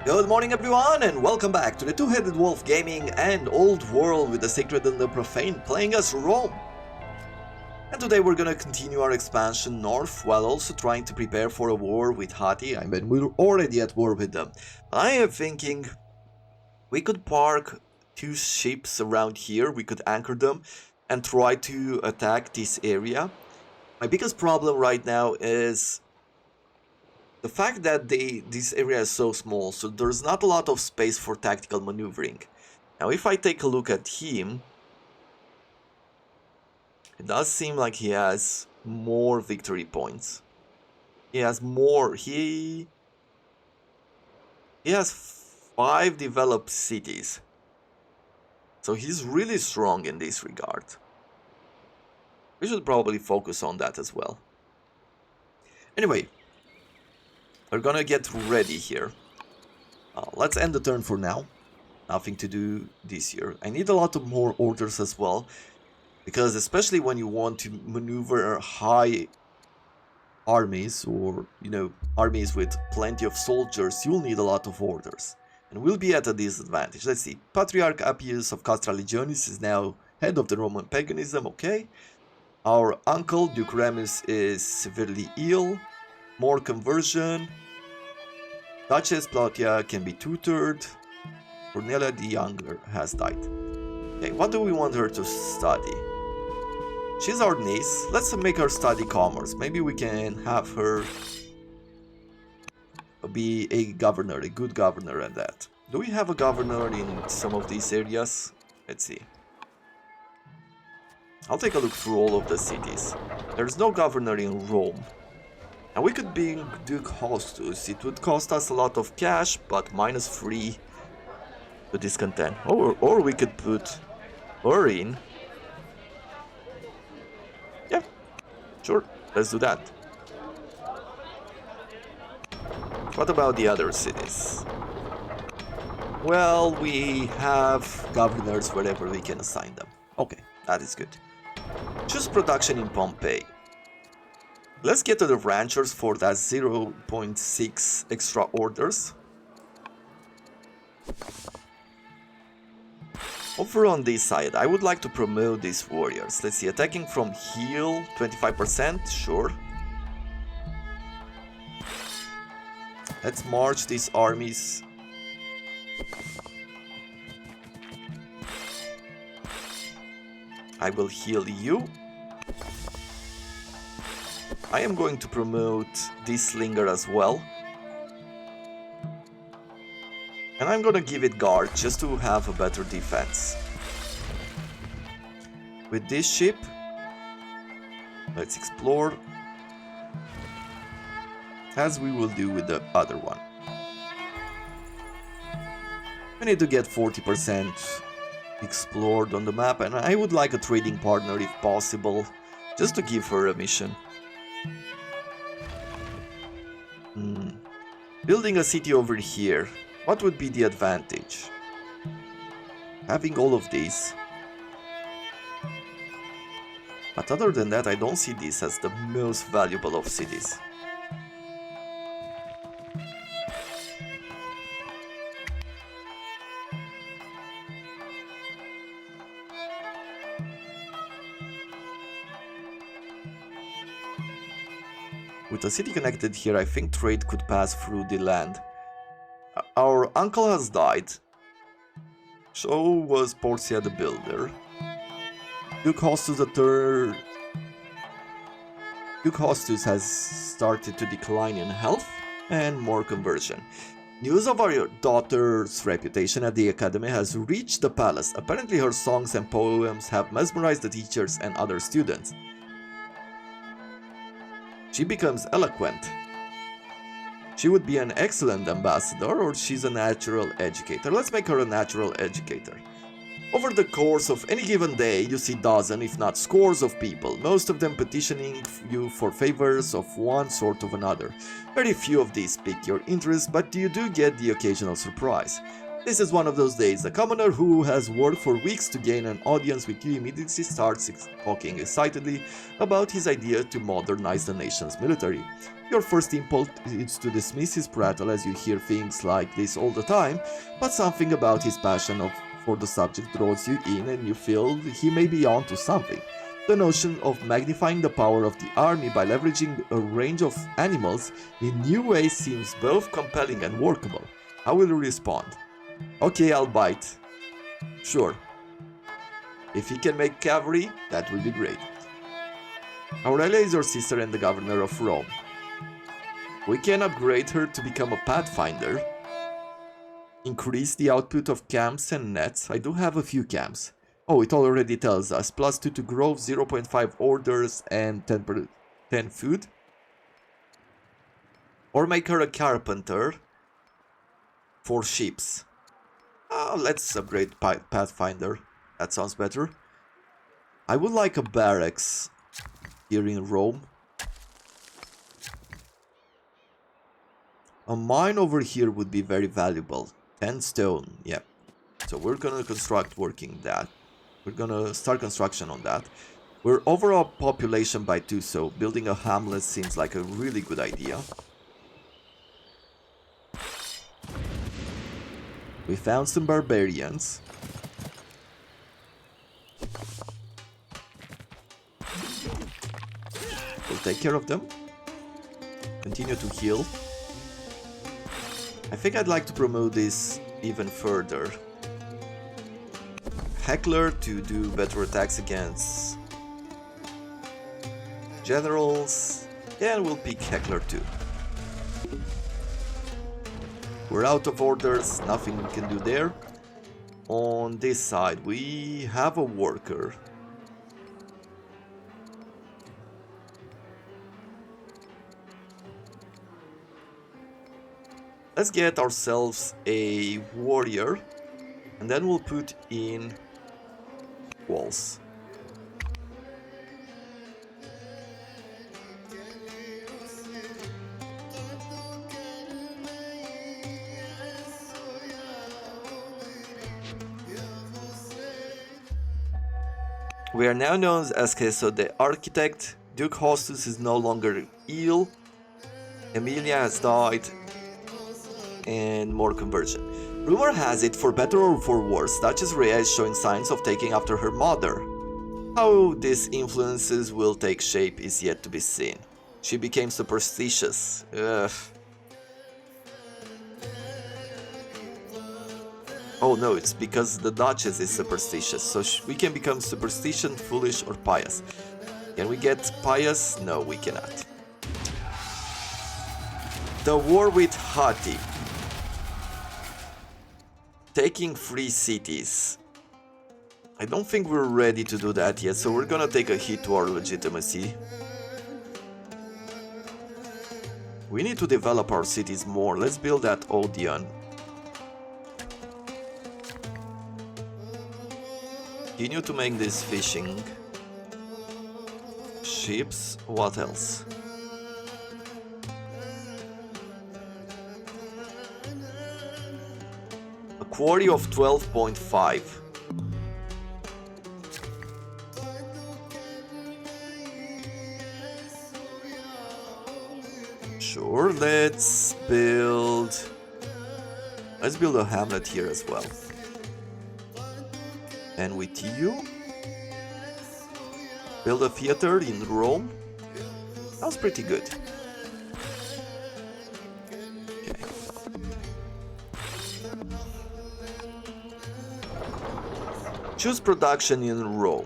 Good morning everyone and welcome back to the Two-Headed Wolf Gaming and Old World with the Sacred and The Profane playing as Rome. And today we're gonna continue our expansion north while also trying to prepare for a war with Hatti. I mean, we're already at war with them. I am thinking we could park two ships around here, we could anchor them and try to attack this area. My biggest problem right now is the fact that this area is so small, so there's not a lot of space for tactical maneuvering. Now if I take a look at him, it does seem like he has more victory points. He has more, he has 5 developed cities. So he's really strong in this regard. We should probably focus on that as well. Anyway, we're gonna get ready here. Let's end the turn for now. Nothing to do this year. I need a lot of more orders as well, because especially when you want to maneuver high armies or, armies with plenty of soldiers, you'll need a lot of orders. And we'll be at a disadvantage. Let's see. Patriarch Appius of Castra Legionis is now head of the Roman paganism, okay. Our uncle, Duke Remus, is severely ill. More conversion. Duchess Plautia can be tutored. Cornelia the Younger has died. Okay, what do we want her to study? She's our niece. Let's make her study commerce. Maybe we can have her be a governor, a good governor at that. Do we have a governor in some of these areas? Let's see. I'll take a look through all of the cities. There's no governor in Rome. And we could bring Duke Hostus. It would cost us a lot of cash, but -3 to discontent. Or we could put her in. Yeah, sure, let's do that. What about the other cities? Well, we have governors wherever we can assign them. Okay, that is good. Choose production in Pompeii. Let's get to the ranchers for that 0.6 extra orders. Over on this side, I would like to promote these warriors. Let's see, attacking from heel, 25%, sure. Let's march these armies. I will heal you. I am going to promote this slinger as well. And I'm gonna give it guard just to have a better defense. With this ship, let's explore, as we will do with the other one. We need to get 40% explored on the map, and I would like a trading partner if possible, just to give her a mission. Building a city over here, what would be the advantage? Having all of these. But other than that, I don't see this as the most valuable of cities. With a city connected here, I think trade could pass through the land. Our uncle has died. So was Portia the Builder. Duke Hostus has started to decline in health and more conversion. News of our daughter's reputation at the academy has reached the palace. Apparently her songs and poems have mesmerized the teachers and other students. She becomes eloquent. She would be an excellent ambassador, or she's a natural educator. Let's make her a natural educator. Over the course of any given day, you see dozens, if not scores of people, most of them petitioning you for favors of one sort or another. Very few of these pique your interest, but you do get the occasional surprise. This is one of those days. A commoner who has worked for weeks to gain an audience with you immediately starts talking excitedly about his idea to modernize the nation's military. Your first impulse is to dismiss his prattle as you hear things like this all the time, but something about his for the subject draws you in and you feel he may be onto something. The notion of magnifying the power of the army by leveraging a range of animals in new ways seems both compelling and workable. How will you respond? Okay, I'll bite. Sure. If he can make cavalry, that would be great. Aurelia is your sister and the governor of Rome. We can upgrade her to become a pathfinder. Increase the output of camps and nets. I do have a few camps. Oh, it already tells us. +2 to growth, 0.5 orders, and 10 food. Or make her a carpenter for ships. Let's upgrade Pathfinder. That sounds better. I would like a barracks here in Rome. A mine over here would be very valuable. 10 stone, yeah. So we're gonna construct working that. We're gonna start construction on that. We're overall population by 2, so building a hamlet seems like a really good idea. We found some barbarians. We'll take care of them. Continue to heal. I think I'd like to promote this even further. Heckler to do better attacks against generals. And we'll pick Heckler too. We're out of orders, nothing we can do there. On this side, we have a worker. Let's get ourselves a warrior, and then we'll put in walls. We are now known as Queso the Architect. Duke Hostus is no longer ill. Emilia has died. And more conversion. Rumor has it, for better or for worse, Duchess Rhea is showing signs of taking after her mother. How these influences will take shape is yet to be seen. She became superstitious. Ugh. Oh no, it's because the Duchess is superstitious, so we can become superstition, foolish, or pious. Can we get pious? No, we cannot. The war with Hatti. Taking 3 cities. I don't think we're ready to do that yet, so we're gonna take a hit to our legitimacy. We need to develop our cities more. Let's build that Odeon. Continue to make this fishing. Ships. What else? A quarry of 12.5. Sure, let's build a hamlet here as well. And with you, build a theater in Rome. That was pretty good. Okay. Choose production in Rome.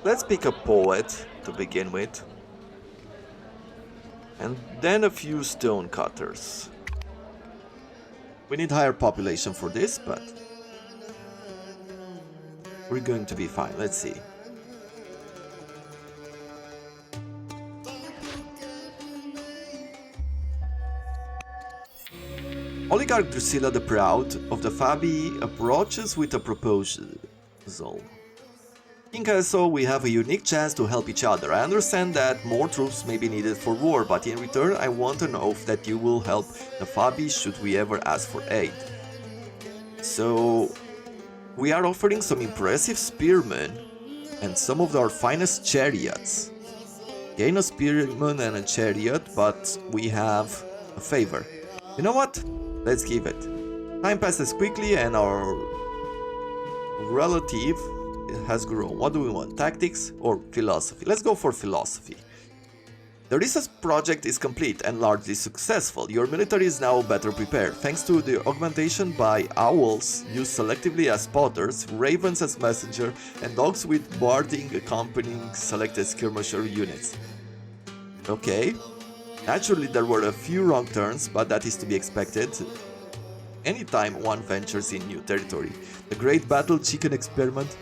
Let's pick a poet to begin with. And then a few stone cutters. We need higher population for this, but we're going to be fine. Let's see. Oligarch Drusilla the Proud of the Fabii approaches with a proposal. King Esso, we have a unique chance to help each other. I understand that more troops may be needed for war, but in return I want an oath that you will help the Fabii should we ever ask for aid. So we are offering some impressive spearmen and some of our finest chariots. Gain a spearman and a chariot, but we have a favor. You know what? Let's give it. Time passes quickly and our relative has grown. What do we want? Tactics or philosophy? Let's go for philosophy. The research project is complete and largely successful. Your military is now better prepared, thanks to the augmentation by owls used selectively as spotters, ravens as messenger, and dogs with barding accompanying selected skirmisher units. Okay. Naturally, there were a few wrong turns, but that is to be expected anytime one ventures in new territory. The Great Battle Chicken Experiment,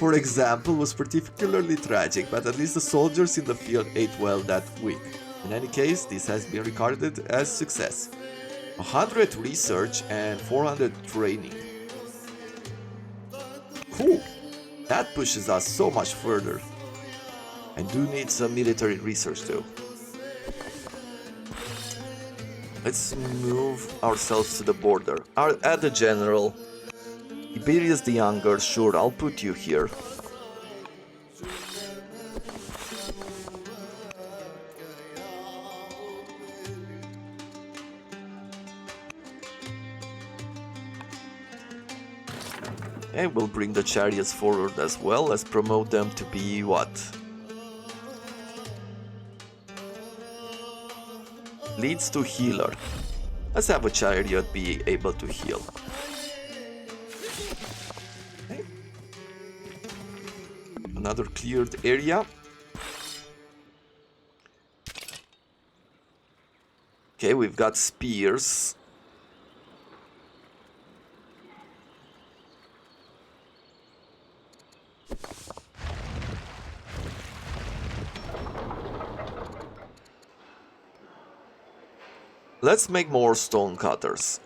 for example, was particularly tragic, but at least the soldiers in the field ate well that week. In any case, this has been regarded as success. 100 research and 400 training. Cool! That pushes us so much further. I do need some military research though. Let's move ourselves to the border. Add a general. Tiberius the Younger, sure, I'll put you here. And we'll bring the chariots forward as well. Let's promote them to be what? Leads to healer. Let's have a chariot be able to heal. Okay. Another cleared area. Okay, we've got spears. Let's make more stone cutters.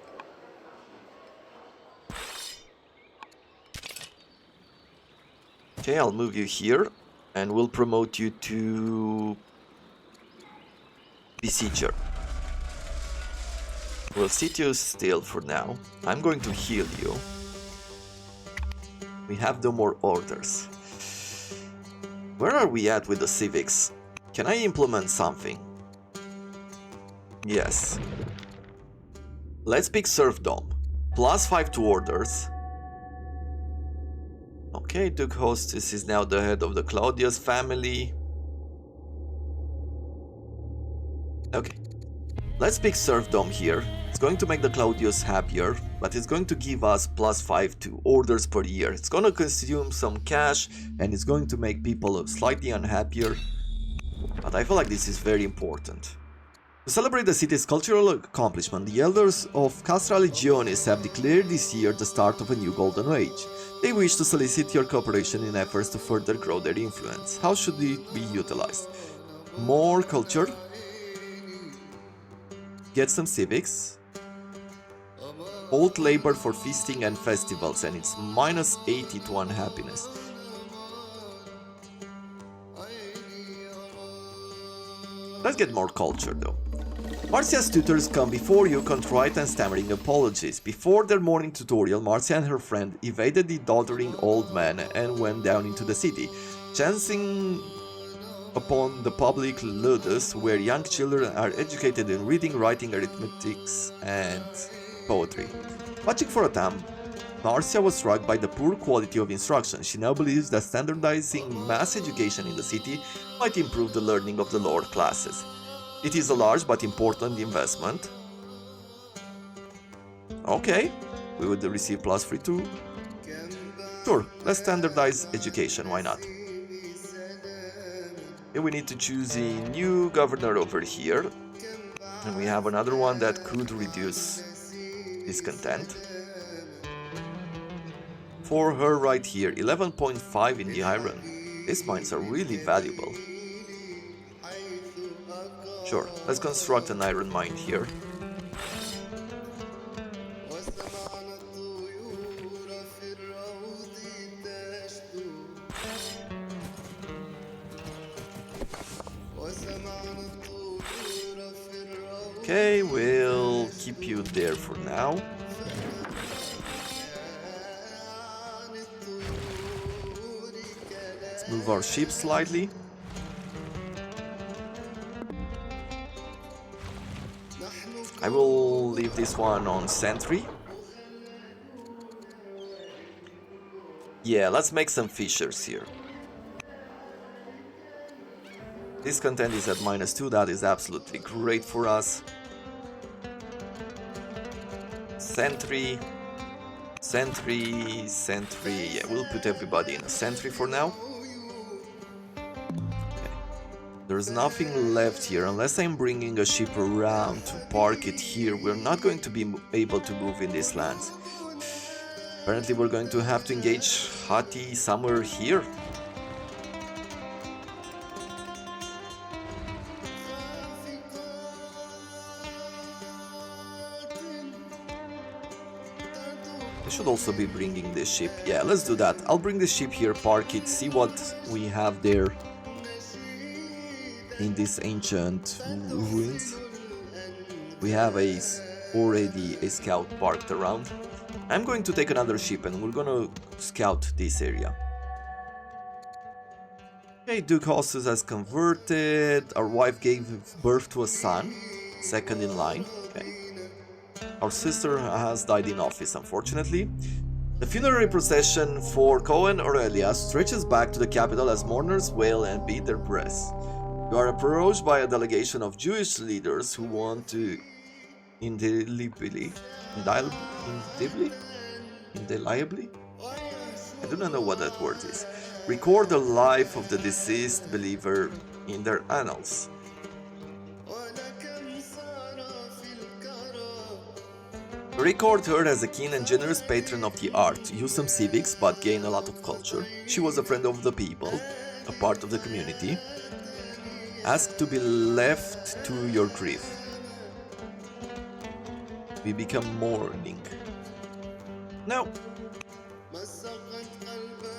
Okay, I'll move you here and we'll promote you to Besieger. We'll sit you still for now. I'm going to heal you. We have no more orders. Where are we at with the civics? Can I implement something? Yes. Let's pick serfdom. +5 to orders. Okay, Duke Hostess is now the head of the Claudius family. Okay. Let's pick serfdom here. It's going to make the Claudius happier, but it's going to give us +5 to orders per year. It's going to consume some cash and it's going to make people slightly unhappier. But I feel like this is very important. To celebrate the city's cultural accomplishment, the elders of Castra Legionis have declared this year the start of a new golden age. They wish to solicit your cooperation in efforts to further grow their influence. How should it be utilized? More culture. Get some civics. Old labor for feasting and festivals, and it's -80 to unhappiness. Let's get more culture though. Marcia's tutors come before you, contrite and stammering apologies. Before their morning tutorial, Marcia and her friend evaded the doddering old man and went down into the city, chancing upon the public ludus where young children are educated in reading, writing, arithmetics, and poetry. Watching for a time, Marcia was struck by the poor quality of instruction. She now believes that standardizing mass education in the city might improve the learning of the lower classes. It is a large but important investment. Okay, we would receive +3 too. Sure, let's standardize education, why not? And we need to choose a new governor over here. And we have another one that could reduce discontent. For her right here, 11.5 in the iron. These mines are really valuable. Sure, let's construct an iron mine here. Okay, we'll keep you there for now. Let's move our ship slightly. I will leave this one on sentry. Yeah, let's make some fissures here. This content is at -2, that is absolutely great for us. Sentry, sentry, sentry. Yeah, we'll put everybody in a sentry for now. Okay. There's nothing left here unless I'm bringing a ship around to park it here. We're not going to be able to move in these lands. Apparently we're going to have to engage Hati somewhere here. I should also be bringing this ship. Yeah, let's do that. I'll bring the ship here, park it, see what we have there in these ancient ruins. We have already a scout parked around. I'm going to take another ship and we're gonna scout this area. Okay, Duke Hostus has converted. Our wife gave birth to a son, second in line. Okay. Our sister has died in office, unfortunately. The funerary procession for Cohen Aurelia stretches back to the capital as mourners wail and beat their breasts. You are approached by a delegation of Jewish leaders who want to indelibly, I do not know what that word is, record the life of the deceased believer in their annals. Record her as a keen and generous patron of the art, use some civics but gain a lot of culture. She was a friend of the people, a part of the community. Ask to be left to your grief. We become mourning. Now,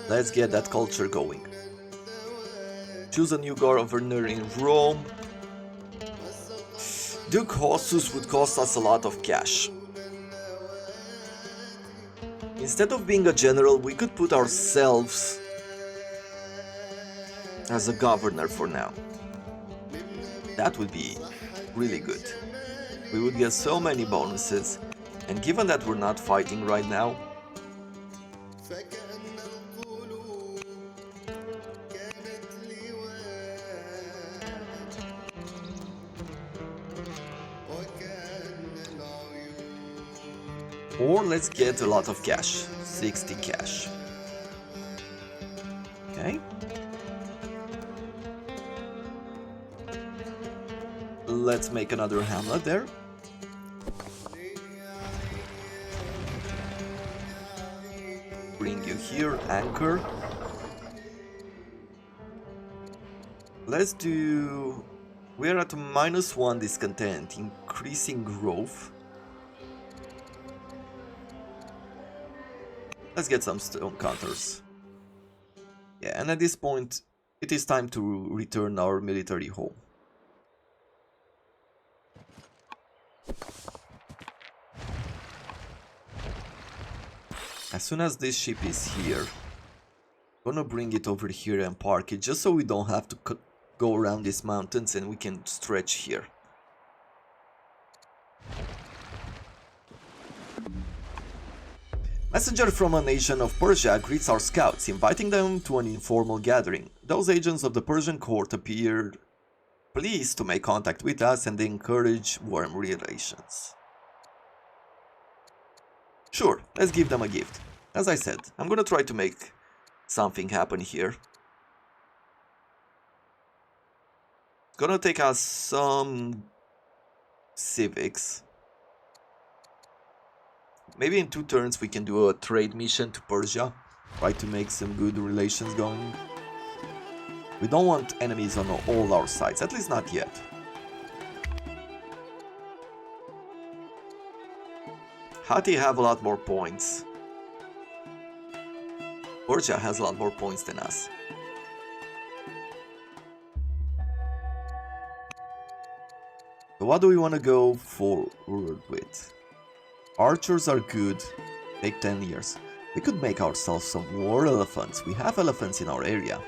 let's get that culture going. Choose a new governor in Rome. Duke Hostus would cost us a lot of cash. Instead of being a general, we could put ourselves as a governor for now. That would be really good. We would get so many bonuses, and given that we're not fighting right now, or let's get a lot of cash, 60 cash. Okay. Let's make another hamlet there. Bring you here, anchor. Let's do... We're at -1 discontent, increasing growth. Let's get some stone cutters. Yeah, and at this point, it is time to return our military home. As soon as this ship is here, I'm gonna bring it over here and park it, just so we don't have to go around these mountains and we can stretch here. Messenger from a nation of Persia greets our scouts, inviting them to an informal gathering. Those agents of the Persian court appeared pleased to make contact with us and encourage warm relations. Sure, let's give them a gift. As I said, I'm gonna try to make something happen here. It's gonna take us some civics. Maybe in 2 turns we can do a trade mission to Persia. Try to make some good relations going. We don't want enemies on all our sides, at least not yet. Hati have a lot more points. Persia has a lot more points than us. So what do we want to go forward with? Archers are good. Take 10 years. We could make ourselves some war elephants. We have elephants in our area.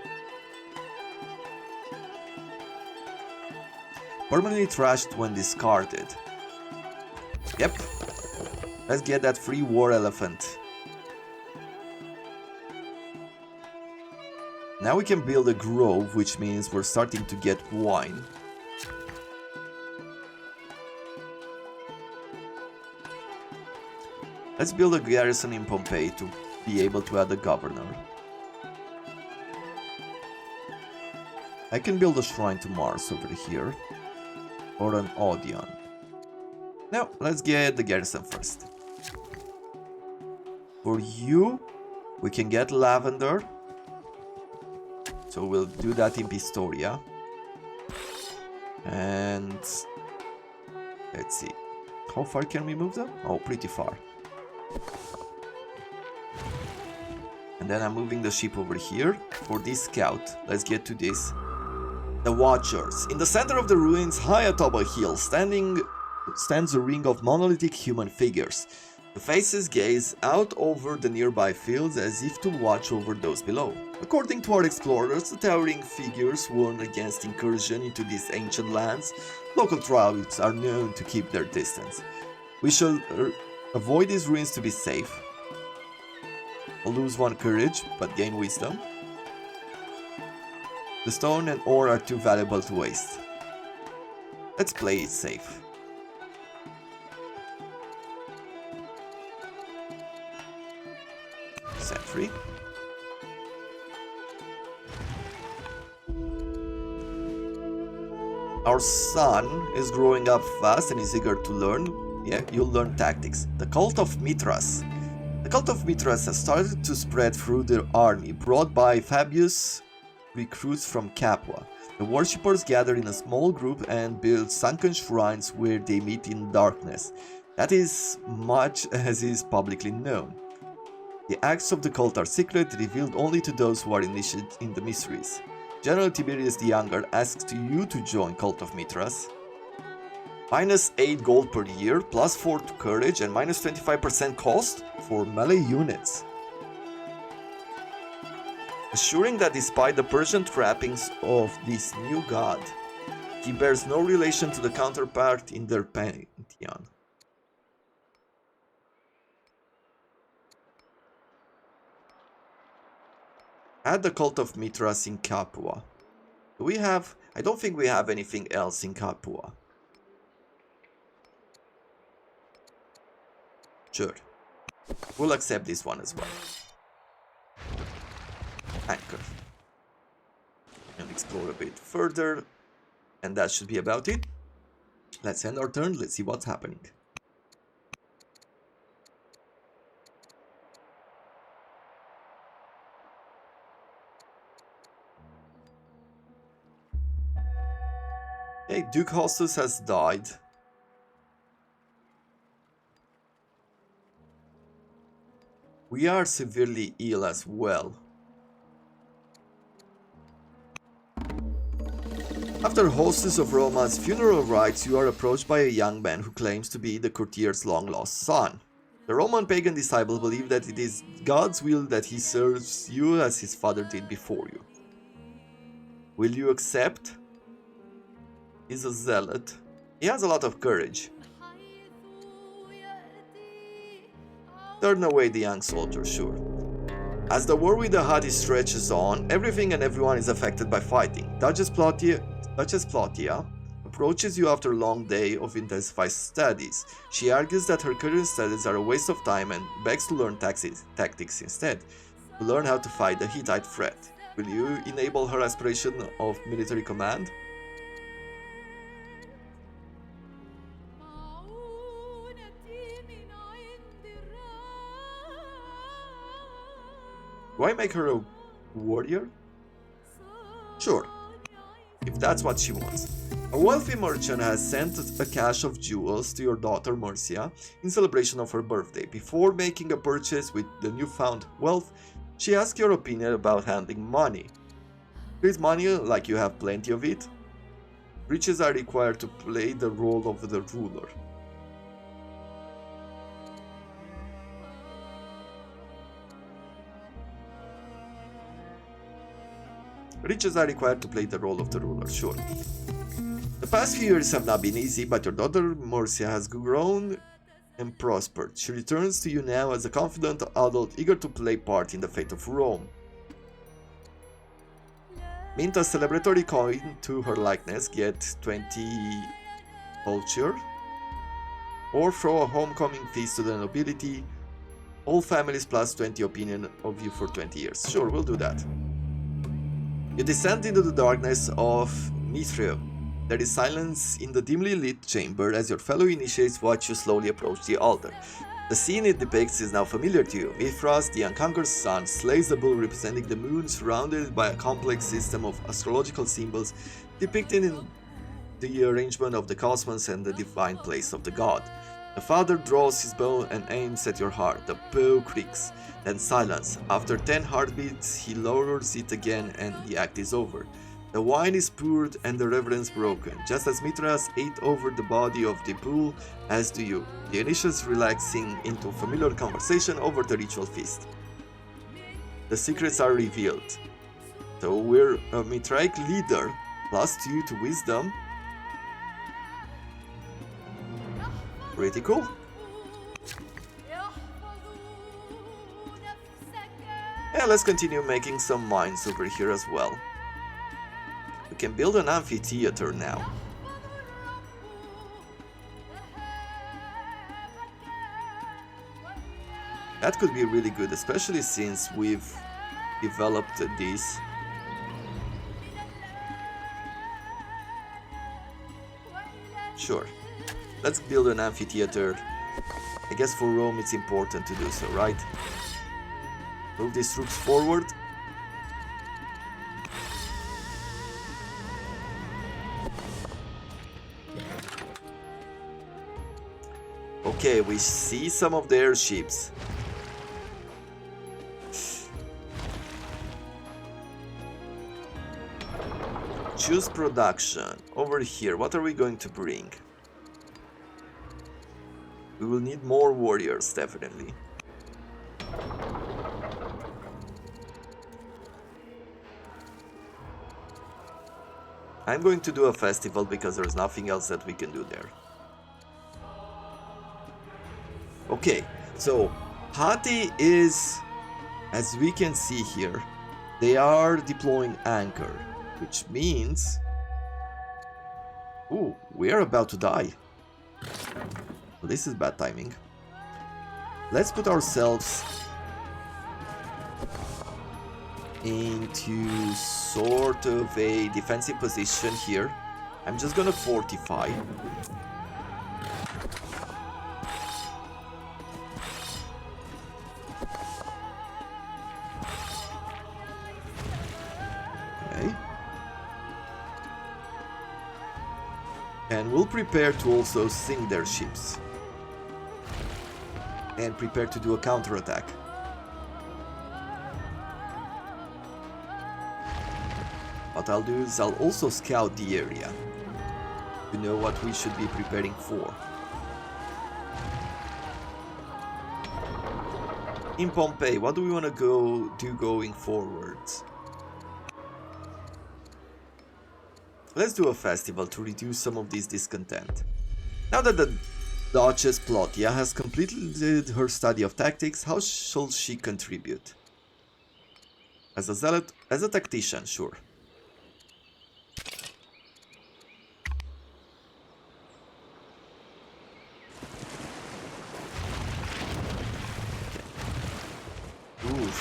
Permanently trashed when discarded. Yep. Let's get that free war elephant. Now we can build a grove, which means we're starting to get wine. Let's build a garrison in Pompeii to be able to add a governor. I can build a shrine to Mars over here. Or an Odeon. Now, let's get the garrison first. For you, we can get Lavender. So we'll do that in Pistoria. And let's see. How far can we move them? Oh, pretty far. And then I'm moving the ship over here for this scout. Let's get to this. The Watchers. In the center of the ruins, high atop a hill, stands a ring of monolithic human figures. The faces gaze out over the nearby fields as if to watch over those below. According to our explorers, the towering figures warn against incursion into these ancient lands. Local tribes are known to keep their distance. We shall avoid these ruins to be safe. I'll lose 1 courage, but gain wisdom. The stone and ore are too valuable to waste. Let's play it safe. Sentry. Our son is growing up fast and is eager to learn. Yeah, you'll learn tactics. The cult of Mithras. The cult of Mithras has started to spread through the army, brought by Fabius' recruits from Capua. The worshippers gather in a small group and build sunken shrines where they meet in darkness. That is much as is publicly known. The acts of the cult are secret, revealed only to those who are initiated in the mysteries. General Tiberius the Younger asks you to join Cult of Mithras. Minus 8 gold per year, plus 4 to courage, and minus 25% cost for melee units. Assuring that despite the Persian trappings of this new god, he bears no relation to the counterpart in their pantheon. Add the Cult of Mithras in Capua. Do we have... I don't think we have anything else in Capua. Sure. We'll accept this one as well. Anchor. And explore a bit further. And that should be about it. Let's end our turn. Let's see what's happening. Hey, Duke Hostus has died. We are severely ill as well. After Hostus of Roma's funeral rites, you are approached by a young man who claims to be the courtier's long-lost son. The Roman pagan disciple believes that it is God's will that he serves you as his father did before you. Will you accept? He's a zealot. He has a lot of courage. Turn away the young soldier, sure. As the war with the Hatti stretches on, everything and everyone is affected by fighting. Duchess Plautia approaches you after a long day of intensified studies. She argues that her current studies are a waste of time and begs to learn tactics instead, to learn how to fight the Hittite threat. Will you enable her aspiration of military command? Do I make her a warrior? Sure, if that's what she wants. A wealthy merchant has sent a cache of jewels to your daughter Mercia in celebration of her birthday. Before making a purchase with the newfound wealth, she asks your opinion about handling money. Treat money like you have plenty of it. Riches are required to play the role of the ruler. Riches are required to play the role of the ruler, sure. The past few years have not been easy, but your daughter Murcia has grown and prospered. She returns to you now as a confident adult eager to play part in the fate of Rome. Mint a celebratory coin to her likeness, get 20 culture, or throw a homecoming feast to the nobility, all families plus 20 opinion of you for 20 years. Sure, we'll do that. You descend into the darkness of Mithril. There is silence in the dimly lit chamber as your fellow initiates watch you slowly approach the altar. The scene it depicts is now familiar to you. Mithras, the unconquered sun, slays the bull representing the moon, surrounded by a complex system of astrological symbols depicted in the arrangement of the cosmos and the divine place of the god. The father draws his bow and aims at your heart. The bow creaks, then silence. After 10 heartbeats, he lowers it again and the act is over. The wine is poured and the reverence broken, just as Mithras ate over the body of the bull, as do you. The initiates relaxing into familiar conversation over the ritual feast. The secrets are revealed. So we're a Mithraic leader, plus 2 to wisdom. Pretty cool. Yeah, let's continue making some mines over here as well. We can build an amphitheater now. That could be really good, especially since we've developed this. Sure. Let's build an amphitheater. I guess for Rome it's important to do so, right? Move these troops forward. Okay, we see some of the airships. Choose production. Over here, what are we going to bring? We will need more warriors, definitely. I'm going to do a festival because there's nothing else that we can do there. Okay, so Hatti is, as we can see here, they are deploying anchor, which means... Ooh, we are about to die. This is bad timing. Let's put ourselves into sort of a defensive position here. I'm just gonna fortify. Okay. And we'll prepare to also sink their ships. And prepare to do a counterattack. What I'll do is I'll also scout the area to know what we should be preparing for. In Pompeii, what do we want to do going forwards? Let's do a festival to reduce some of this discontent. Now that the Duchess Plotia has completed her study of tactics, how shall she contribute? As a zealot, as a tactician, sure. Oof.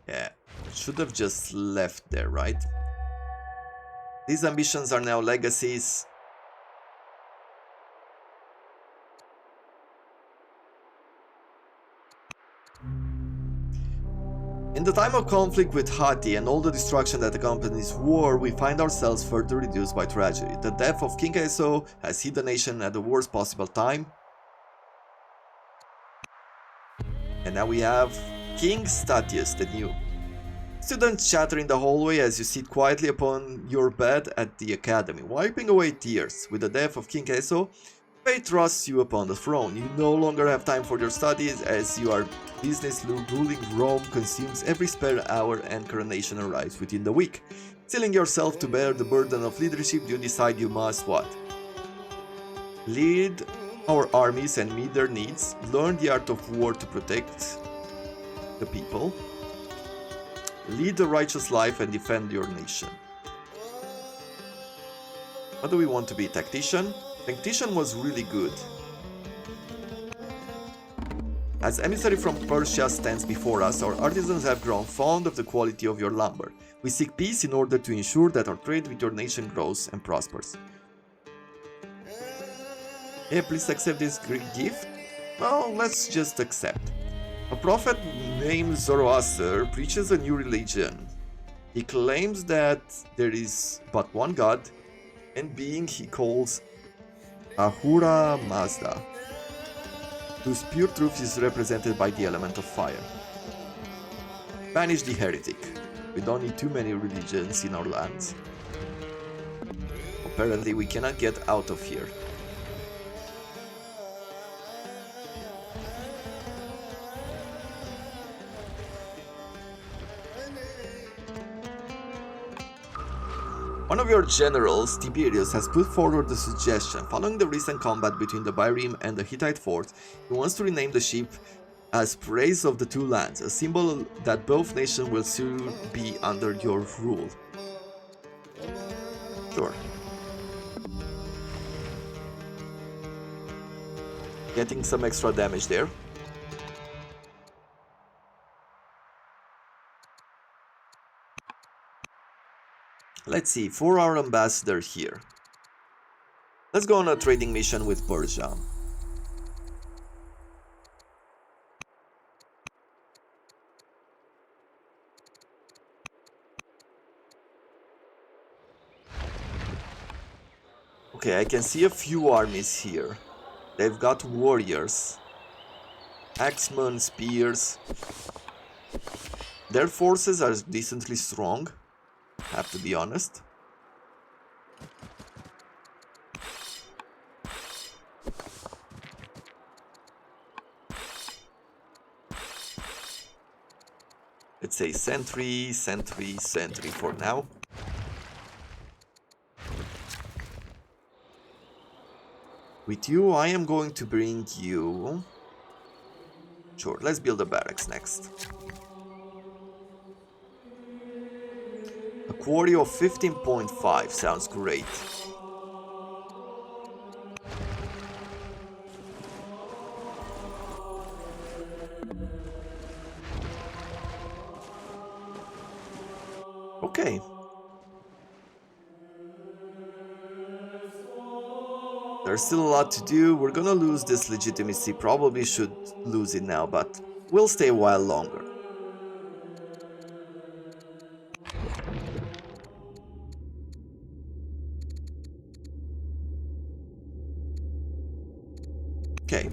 Yeah, should have just left there, right? These ambitions are now legacies. In the time of conflict with Hatti and all the destruction that accompanies war, we find ourselves further reduced by tragedy. The death of King Eso has hit the nation at the worst possible time. And now we have King Statius the New. Students chatter in the hallway as you sit quietly upon your bed at the academy, wiping away tears. With the death of King Eso, fate thrusts you upon the throne. You no longer have time for your studies as your business ruling Rome consumes every spare hour and coronation arrives within the week. Steeling yourself to bear the burden of leadership, you decide you must what? Lead our armies and meet their needs, learn the art of war to protect the people, lead a righteous life and defend your nation. What do we want to be? Tactician? Tactician was really good. As emissary from Persia stands before us, our artisans have grown fond of the quality of your lumber. We seek peace in order to ensure that our trade with your nation grows and prospers. Yeah, please accept this gift? Well, let's just accept. A prophet named Zoroaster preaches a new religion. He claims that there is but one God, and being he calls Ahura Mazda, whose pure truth is represented by the element of fire. Banish the heretic. We don't need too many religions in our lands. Apparently we cannot get out of here. One of your generals, Tiberius, has put forward the suggestion. Following the recent combat between the Byrrheme and the Hittite fort, he wants to rename the ship as Praise of the Two Lands, a symbol that both nations will soon be under your rule. Sure. Getting some extra damage there. Let's see, for our ambassador here. Let's go on a trading mission with Persia. Okay, I can see a few armies here. They've got warriors, axemen, spears. Their forces are decently strong, have to be honest. Let's say sentry, sentry, sentry for now. With you, I am going to bring you... Sure, let's build a barracks next. A quarry of 15.5 sounds great. Okay. There's still a lot to do. We're gonna lose this legitimacy. Probably should lose it now, but we'll stay a while longer. Okay.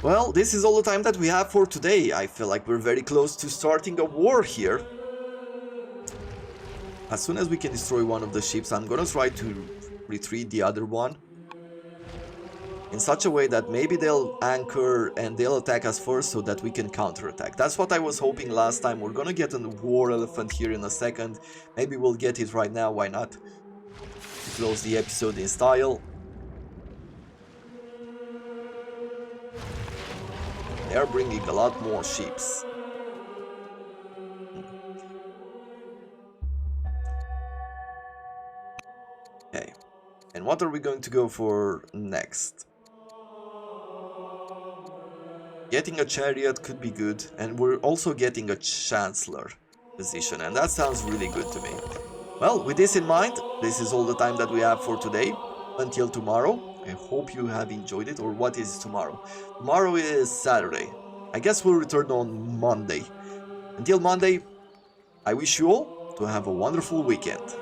Well, this is all the time that we have for today. I feel like we're very close to starting a war here. As soon as we can destroy one of the ships, I'm gonna try to retreat the other one. In such a way that maybe they'll anchor and they'll attack us first so that we can counterattack. That's what I was hoping last time. We're gonna get a war elephant here in a second. Maybe we'll get it right now, why not? To close the episode in style. They're bringing a lot more ships. Okay. And what are we going to go for next? Getting a chariot could be good, and we're also getting a chancellor position, and that sounds really good to me. Well, with this in mind, this is all the time that we have for today. Until tomorrow, I hope you have enjoyed it. Or what is tomorrow? Tomorrow is Saturday. I guess we'll return on Monday. Until Monday, I wish you all to have a wonderful weekend.